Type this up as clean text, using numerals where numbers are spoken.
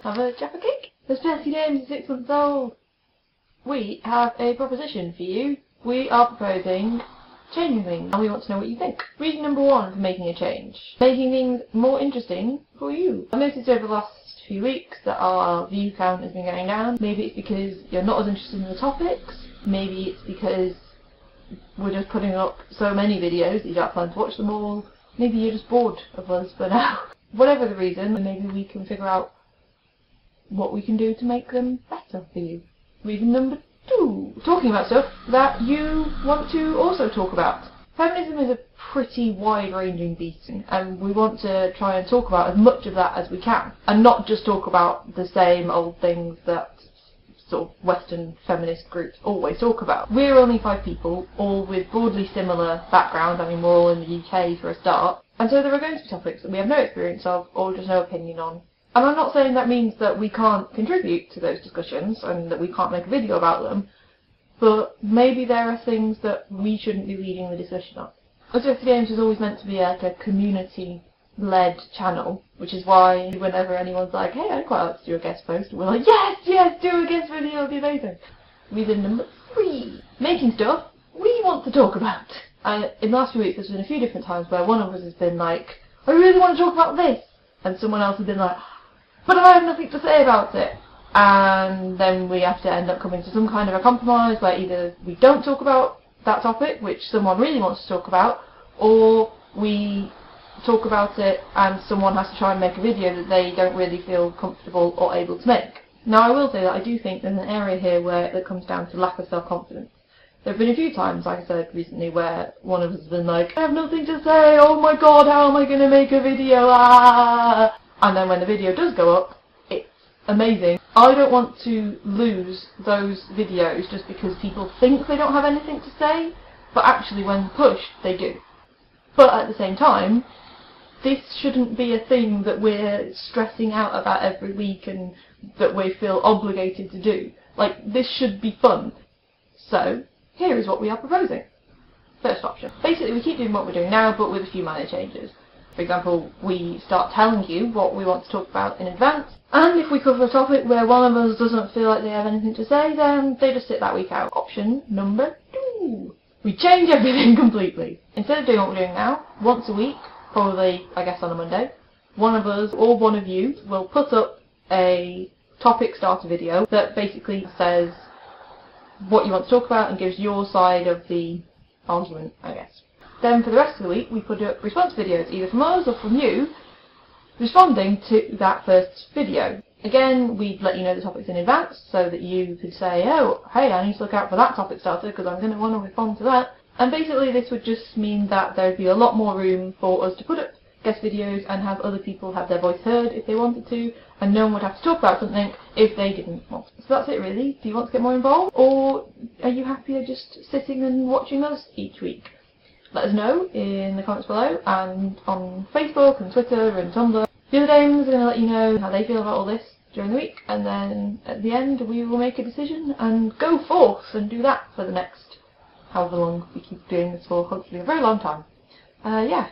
Have a Jaffa cake? There's Pesky James is 6 months old. We have a proposition for you. We are proposing changing things, and we want to know what you think. Reason number 1 for making a change. Making things more interesting for you. I've noticed over the last few weeks that our view count has been going down. Maybe it's because you're not as interested in the topics. Maybe it's because we're just putting up so many videos that you don't plan to watch them all. Maybe you're just bored of us for now. Whatever the reason, maybe we can figure out what we can do to make them better for you. Reason number 2. Talking about stuff that you want to also talk about. Feminism is a pretty wide-ranging beast, and we want to try and talk about as much of that as we can, and not just talk about the same old things that sort of Western feminist groups always talk about. We're only 5 people, all with broadly similar background. I mean, we're all in the UK for a start, and so there are going to be topics that we have no experience of or just no opinion on. And I'm not saying that means that we can't contribute to those discussions and that we can't make a video about them, but maybe there are things that we shouldn't be leading the discussion on. Pesky Games was always meant to be like a community-led channel, which is why whenever anyone's like, hey, I'd quite like to do a guest post, we're like, yes, yes, do a guest video, it'll be amazing. Reason number 3. Making stuff we want to talk about. And in the last few weeks there's been a few different times where one of us has been like, I really want to talk about this, and someone else has been like, but I have nothing to say about it. And then we have to end up coming to some kind of a compromise where either we don't talk about that topic, which someone really wants to talk about, or we talk about it and someone has to try and make a video that they don't really feel comfortable or able to make. Now, I will say that I do think there's an area here where it comes down to lack of self-confidence. There have been a few times, like I said recently, where one of us has been like, I have nothing to say, oh my god, how am I going to make a video, ah! And then when the video does go up, it's amazing. I don't want to lose those videos just because people think they don't have anything to say, but actually when pushed, they do. But at the same time, this shouldn't be a thing that we're stressing out about every week and that we feel obligated to do. Like, this should be fun. So, here is what we are proposing. First option. Basically, we keep doing what we're doing now, but with a few minor changes. For example, we start telling you what we want to talk about in advance, and if we cover a topic where one of us doesn't feel like they have anything to say, then they just sit that week out. Option number 2. We change everything completely. Instead of doing what we're doing now, once a week, probably, I guess on a Monday, one of us or one of you will put up a topic starter video that basically says what you want to talk about and gives your side of the argument, I guess. Then for the rest of the week we put up response videos, either from us or from you, responding to that first video. Again, we'd let you know the topics in advance so that you could say, oh, hey, I need to look out for that topic starter because I'm going to want to respond to that. And basically this would just mean that there would be a lot more room for us to put up guest videos and have other people have their voice heard if they wanted to, and no one would have to talk about something if they didn't want. So that's it really. Do you want to get more involved, or are you happier just sitting and watching us each week? Let us know in the comments below, and on Facebook and Twitter and Tumblr. The other dames are going to let you know how they feel about all this during the week, and then at the end we will make a decision and go forth and do that for the next however long we keep doing this for, hopefully a very long time. Yeah.